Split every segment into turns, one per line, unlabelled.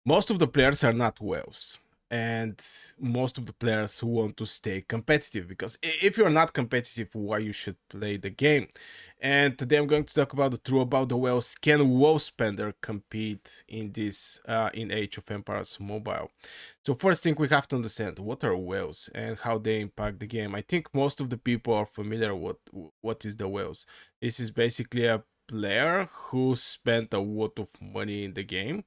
most of the players are not whales, and most of the players who want to stay competitive, because if you're not competitive, why you should play the game? And today I'm going to talk about the truth about the whales. Can WoW spender compete in this in Age of Empires Mobile? So first thing, we have to understand what are whales and how they impact the game. I think most of the people are familiar with what is the whales. This is basically a player who spent a lot of money in the game.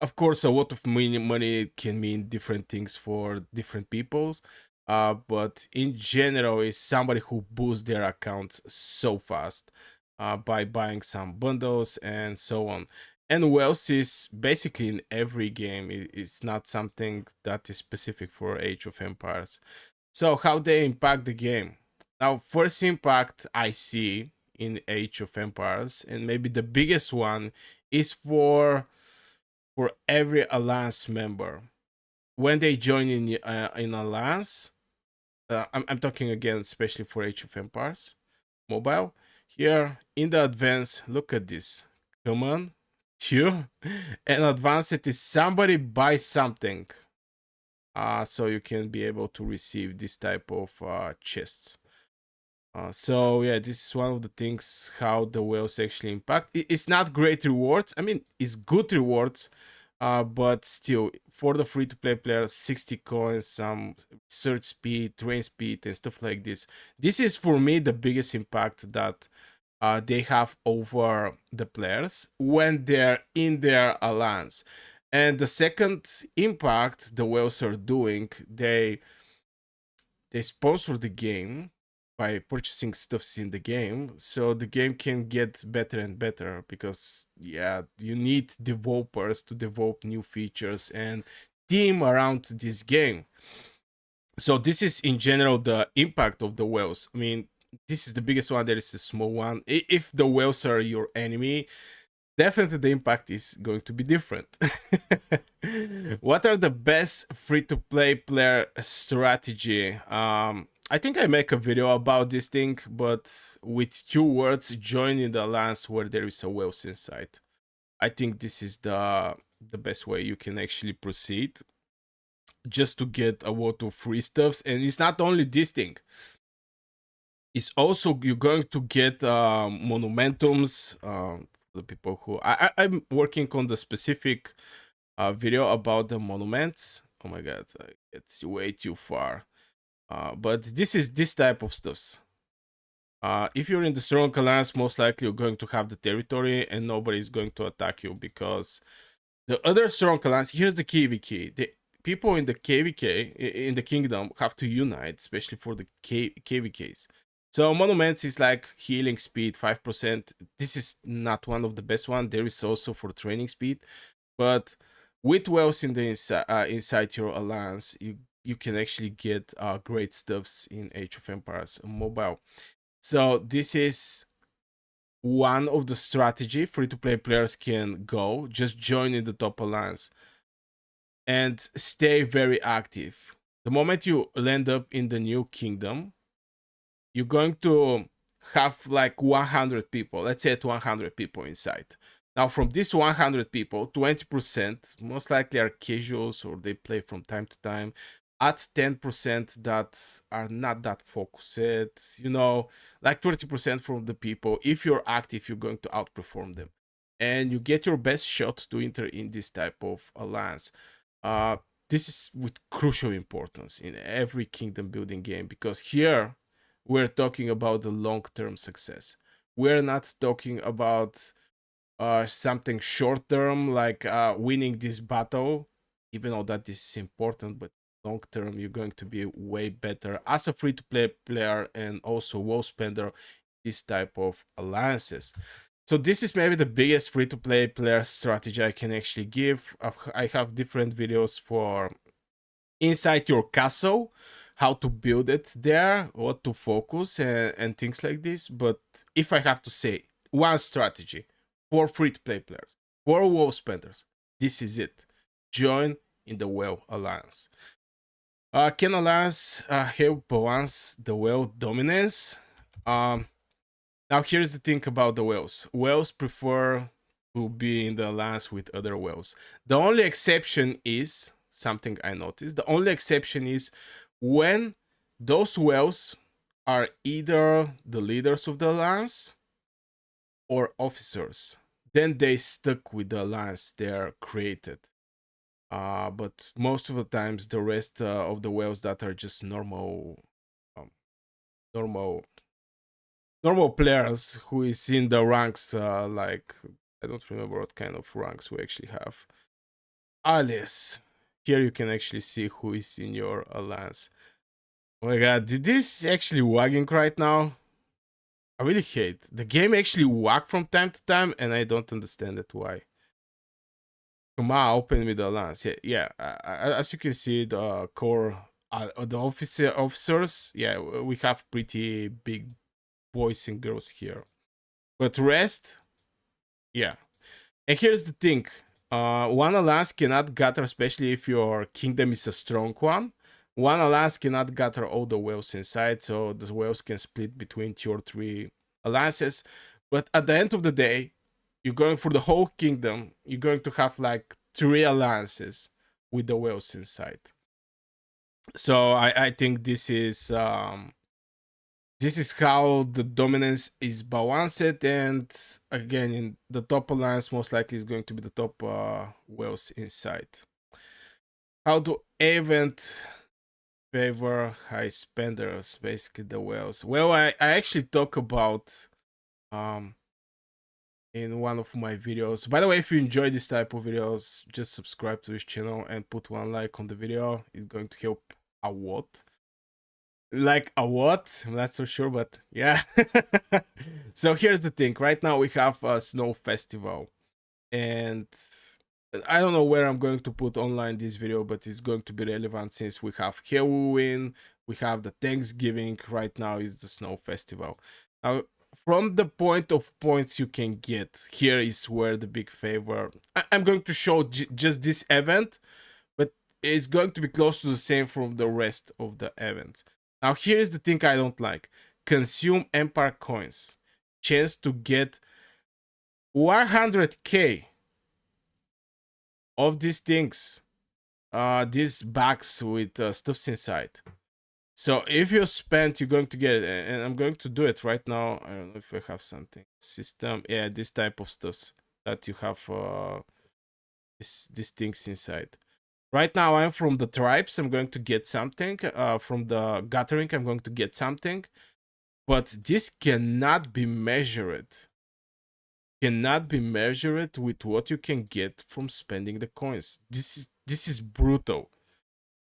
Of course, a lot of money can mean different things for different peoples, but in general, is somebody who boosts their accounts so fast by buying some bundles and so on. And wealth is basically in every game. It's not something that is specific for Age of Empires. So how they impact the game? Now, first impact I see in Age of Empires, and maybe the biggest one, is for every alliance member when they join in alliance. I'm talking again especially for Age of Empires Mobile. Here in the advanced, look at this. Come on, two. And advanced, it is somebody buys something, so you can be able to receive this type of chests. So yeah, this is one of the things how the whales actually impact. It's not great rewards. I mean, it's good rewards, but still, for the free-to-play players, 60 coins, some search speed, train speed, and stuff like this. This is for me the biggest impact that they have over the players when they're in their alliance. And the second impact the whales are doing, they sponsor the game by purchasing stuffs in the game, so the game can get better and better, because yeah, you need developers to develop new features and team around this game. So this is in general the impact of the whales. I mean, this is the biggest one. There is a small one. If the whales are your enemy, definitely the impact is going to be different. What are the best free-to-play player strategy? I think I make a video about this thing, but with two words: join in the alliance where there is a whales inside. I think this is the best way you can actually proceed, just to get a lot of free stuffs. And it's not only this thing, it's also you're going to get monumentums. The people who I'm working on the specific video about the monuments. Oh my god, it's way too far. But this is this type of stuffs. If you're in the strong alliance, most likely you're going to have the territory and nobody's going to attack you, because the other strong alliance, here's the KVK. The people in the KVK, in the kingdom, have to unite, especially for the KVKs. So monuments is like healing speed 5%. This is not one of the best one. There is also for training speed, but with wells in the inside your alliance, you can actually get great stuffs in Age of Empires Mobile. So this is one of the strategy free-to-play players can go. Just join in the top alliance and stay very active. The moment you land up in the new kingdom, you're going to have like 100 people. Let's say 100 people inside. Now, from these 100 people, 20% most likely are casuals or they play from time to time. At 10% that are not that focused, like 20% from the people, if you're active, you're going to outperform them. And you get your best shot to enter in this type of alliance. Uh, this is with crucial importance in every kingdom building game, because here we're talking about the long-term success. We're not talking about something short-term like winning this battle, even though that is important, but long-term you're going to be way better as a free-to-play player and also WoW spender, this type of alliances. So this is maybe the biggest free-to-play player strategy I can actually give. I have different videos for inside your castle, how to build it there, what to focus, and things like this. But if I have to say one strategy for free-to-play players, for WoW spenders, this is it. Join in the WoW Alliance. Can Alliance help balance the WoW dominance? Now here's the thing about the whales. Whales prefer to be in the alliance with other whales. The only exception is something I noticed. The only exception is when those whales are either the leaders of the alliance or officers. Then they stuck with the alliance they are created. But most of the times, the rest of the whales that are just um, normal normal players who is in the ranks, like I don't remember what kind of ranks we actually have. Alice. Here you can actually see who is in your alliance. Oh my god, did this actually wagging right now? I really hate the game actually wag from time to time, and I don't understand it why. Come on, open me the alliance. Yeah. As you can see, the core, the officers. Yeah, we have pretty big boys and girls here. But rest, yeah. And here's the thing: one alliance cannot gather, especially if your kingdom is a strong one. One alliance cannot gather all the whales inside, so the whales can split between 2 or 3 alliances. But at the end of the day, you're going for the whole kingdom. You're going to have like 3 alliances with the whales inside. So I think this is how the dominance is balanced, and again, in the top alliance, most likely is going to be the top whales inside. How do event favor high spenders? Basically, the whales. Well, I actually talk about um in one of my videos. By the way, if you enjoy this type of videos, just subscribe to this channel and put 1 like on the video. It's going to help a lot. Like a what? I'm not so sure, but yeah. So here's the thing. Right now we have a snow festival, and I don't know where I'm going to put online this video, but it's going to be relevant since we have Halloween, we have the Thanksgiving. Right now is the snow festival. Now, from the point of points you can get, here is where the big favor. I'm going to show just this event, but it's going to be close to the same from the rest of the events. Now, here is the thing I don't like: consume Empire coins, chance to get 100k of these things, these bags with stuffs inside. So if you spend, you're going to get it, and I'm going to do it right now. I don't know if I have something system. Yeah, this type of stuffs that you have these things inside. Right now, I'm from the tribes. I'm going to get something. From the gathering, I'm going to get something. But this cannot be measured. Cannot be measured with what you can get from spending the coins. This is brutal.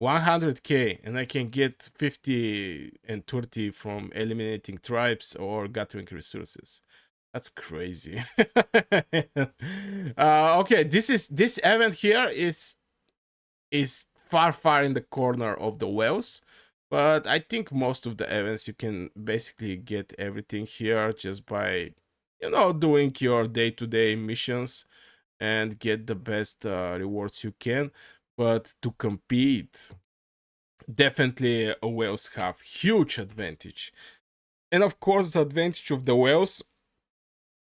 100k, and I can get 50 and 30 from eliminating tribes or gathering resources. That's crazy. Okay, this event here is far in the corner of the whales, but I think most of the events you can basically get everything here just by doing your day-to-day missions and get the best rewards you can. But to compete, definitely whales have huge advantage, and of course the advantage of the whales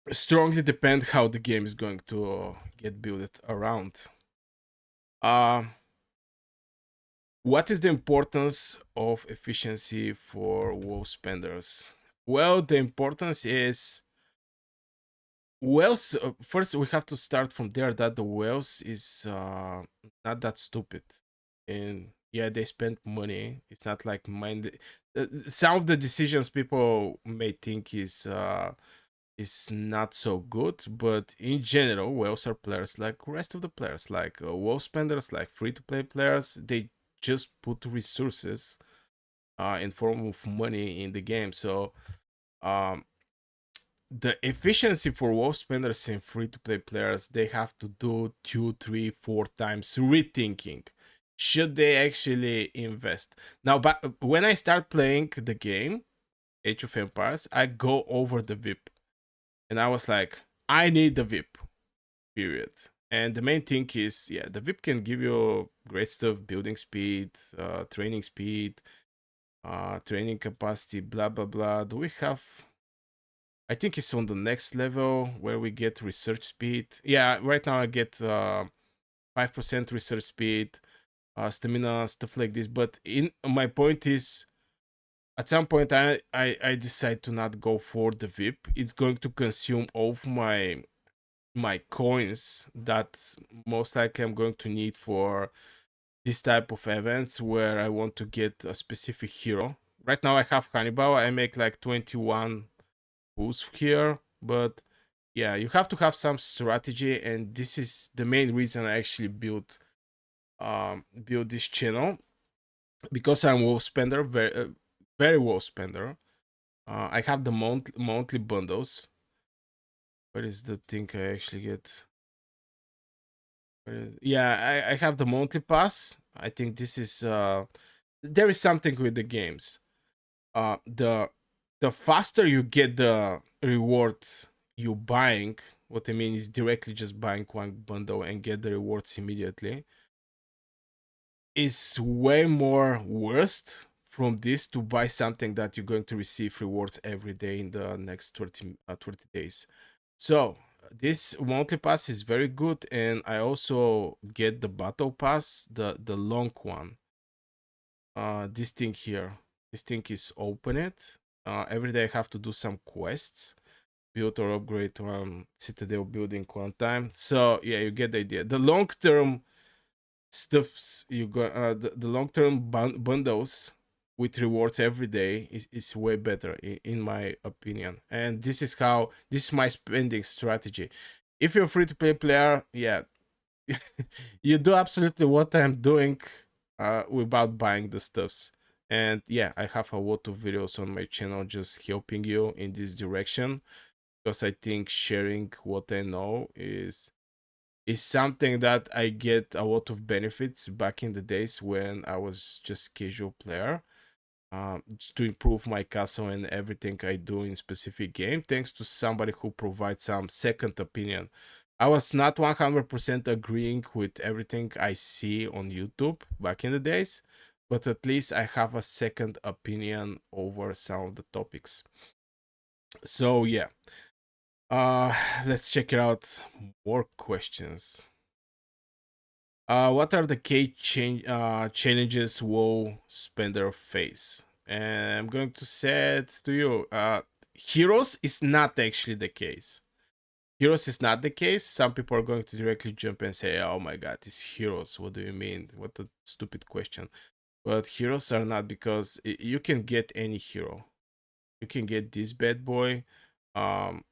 strongly depend how the game is going to get built around. uh What is the importance of efficiency for WoW spenders? Well, the importance is whales. First, we have to start from there that the whales is not that stupid, and yeah, they spend money. It's not like mind. Some of the decisions people may think is not so good, but in general, whales are players like rest of the players, like WoW spenders, like free to play players. They just put resources in form of money in the game. So um, the efficiency for WoW spenders and free to play players, they have to do 2, 3, 4 times rethinking. Should they actually invest? Now, but when I start playing the game, Age of Empires, I go over the VIP, and I was like, I need the VIP, period. And the main thing is, yeah, the VIP can give you great stuff: building speed, training capacity, blah blah blah. Do we have? I think it's on the next level where we get research speed. Yeah, right now I get 5% research speed, stamina, stuff like this. But in my point is, at some point I decide to not go for the VIP. It's going to consume all of my coins that most likely I'm going to need for this type of events where I want to get a specific hero. Right now I have Hannibal. I make like 21 boosts here, but yeah, you have to have some strategy, and this is the main reason I actually build this channel, because I'm WoW spender, very WoW spender. I have the monthly bundles. Where is the thing I actually get? Yeah, I have the monthly pass. I think this is there is something with the games. The faster you get the reward you buying, what I mean is directly just buying one bundle and get the rewards immediately, is way more worst from this to buy something that you're going to receive rewards every day in the next 20 days. So this monthly pass is very good, and I also get the battle pass, the long one. This thing here, this thing is open it. Every day I have to do some quests, build or upgrade one citadel building one time. So yeah, you get the idea. The long term stuffs you got, the long term bundles with rewards every day is way better in my opinion. And this is my spending strategy. If you're a free to play player, yeah, you do absolutely what I'm doing without buying the stuffs. And yeah, I have a lot of videos on my channel just helping you in this direction, because I think sharing what I know is something that I get a lot of benefits back in the days when I was just casual player, to improve my castle and everything I do in specific game, thanks to somebody who provides some second opinion. I was not 100% agreeing with everything I see on YouTube back in the days, but at least I have a second opinion over some of the topics. So yeah, uh, let's check it out. More questions. What are the key challenges WoW spender face? And I'm going to say it to you. Heroes is not actually the case. Heroes is not the case. Some people are going to directly jump and say, "Oh my God, it's heroes. What do you mean? What a stupid question." But heroes are not, because you can get any hero. You can get this bad boy. Um,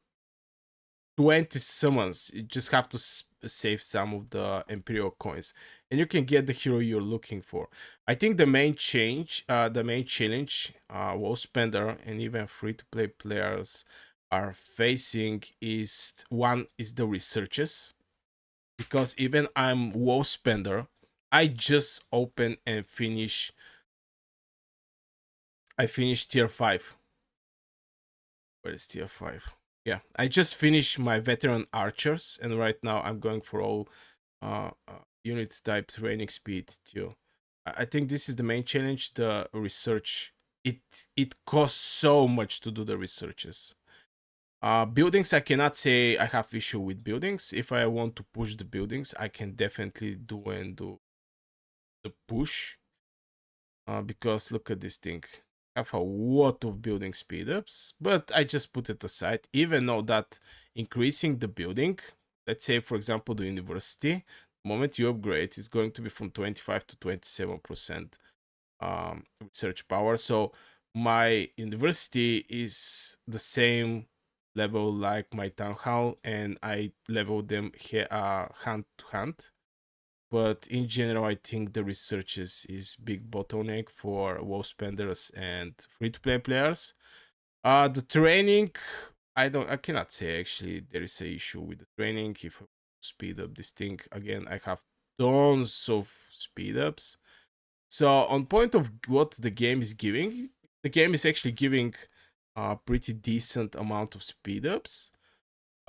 20 summons. You just have to save some of the Imperial coins, and you can get the hero you're looking for. I think the main challenge, WoW spender and even free to play players are facing is one is the researches, because even I'm WoW spender, I just open and finish. I finished tier 5. Where is tier 5? Yeah, I just finished my veteran archers, and right now I'm going for all unit type training speed too. I think this is the main challenge, the research. It costs so much to do the researches. Buildings, I cannot say I have issue with buildings. If I want to push the buildings, I can definitely do the push. Because look at this thing. I have a lot of building speed ups, but I just put it aside, even though that increasing the building, let's say for example the university, the moment you upgrade, it's going to be from 25 to 27% research power. So my university is the same level like my town hall, and I level them here hand to hand. But in general, I think the research is big bottleneck for WoW spenders and free to play players. The training, I cannot say actually there is a issue with the training. If I speed up this thing again, I have tons of speed ups. So on point of what the game is giving, the game is actually giving a pretty decent amount of speed ups,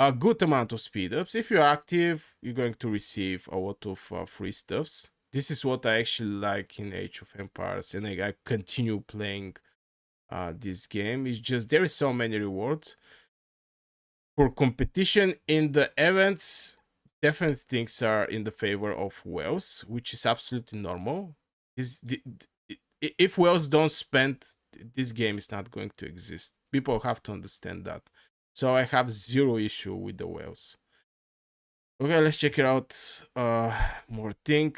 a good amount of speed ups. If you're active, you're going to receive a lot of free stuffs. This is what I actually like in Age of Empires, and I continue playing this game. It's just there is so many rewards. For competition in the events, definitely things are in the favor of whales, which is absolutely normal. If whales don't spend, this game is not going to exist. People have to understand that. So I have zero issue with the whales. Okay, let's check it out. More thing.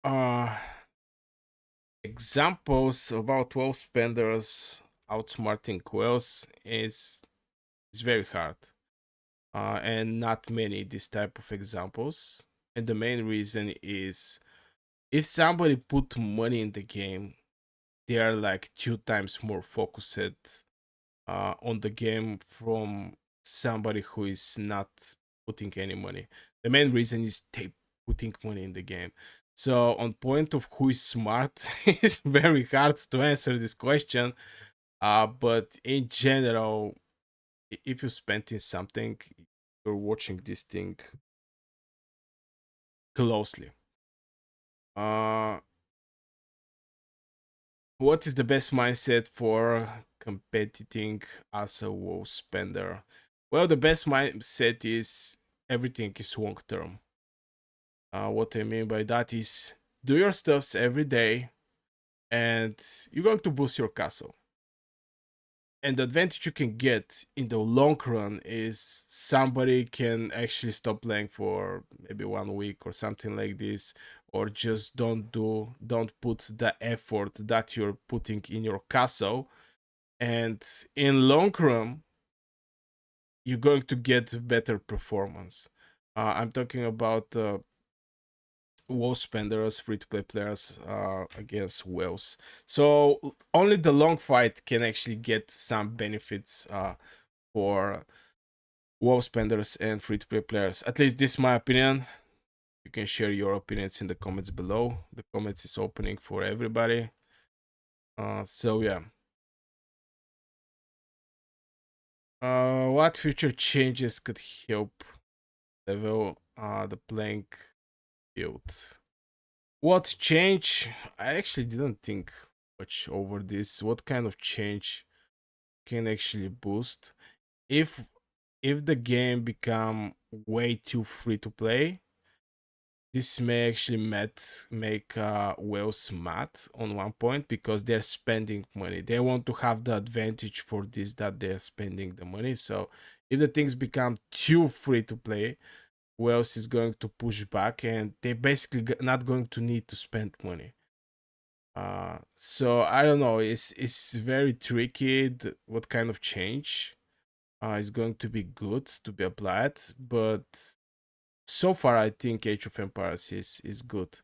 Uh, Examples about whale spenders outsmarting whales is very hard. And not many this type of examples. And the main reason is if somebody put money in the game, they are like 2 times more focused on the game from somebody who is not putting any money. The main reason is they putting money in the game. So on point of who is smart, it's very hard to answer this question. But in general, if you spend in something, you're watching this thing closely. Uh, what is the best mindset for competing as a WoW spender? Well, the best mindset is everything is long term. What I mean by that is do your stuffs every day, and you're going to boost your castle. And the advantage you can get in the long run is somebody can actually stop playing for maybe 1 week or something like this, or just don't put the effort that you're putting in your castle. And in long run, you're going to get better performance. I'm talking about WoW spenders, free to play players against whales. So only the long fight can actually get some benefits for WoW spenders and free to play players. At least this is my opinion. You can share your opinions in the comments below. The comments is opening for everybody. So yeah. What future changes could help level the playing field? What change? I actually didn't think much over this. What kind of change can actually boost? If if the game become way too free to play, this may actually make whales mad on one point because they're spending money. They want to have the advantage for this that they're spending the money. So if the things become too free to play, whales is going to push back and they basically not going to need to spend money. So I don't know. It's very tricky. What kind of change is going to be good to be applied? But so far, I think Age of Empires is good.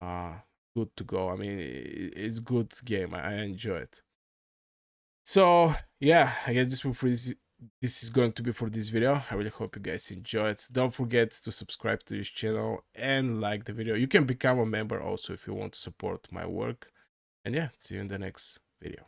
Uh, Good to go. I mean, it's good game. I enjoy it. So yeah, I guess this is going to be for this video. I really hope you guys enjoy it. Don't forget to subscribe to this channel and like the video. You can become a member also if you want to support my work. And yeah, see you in the next video.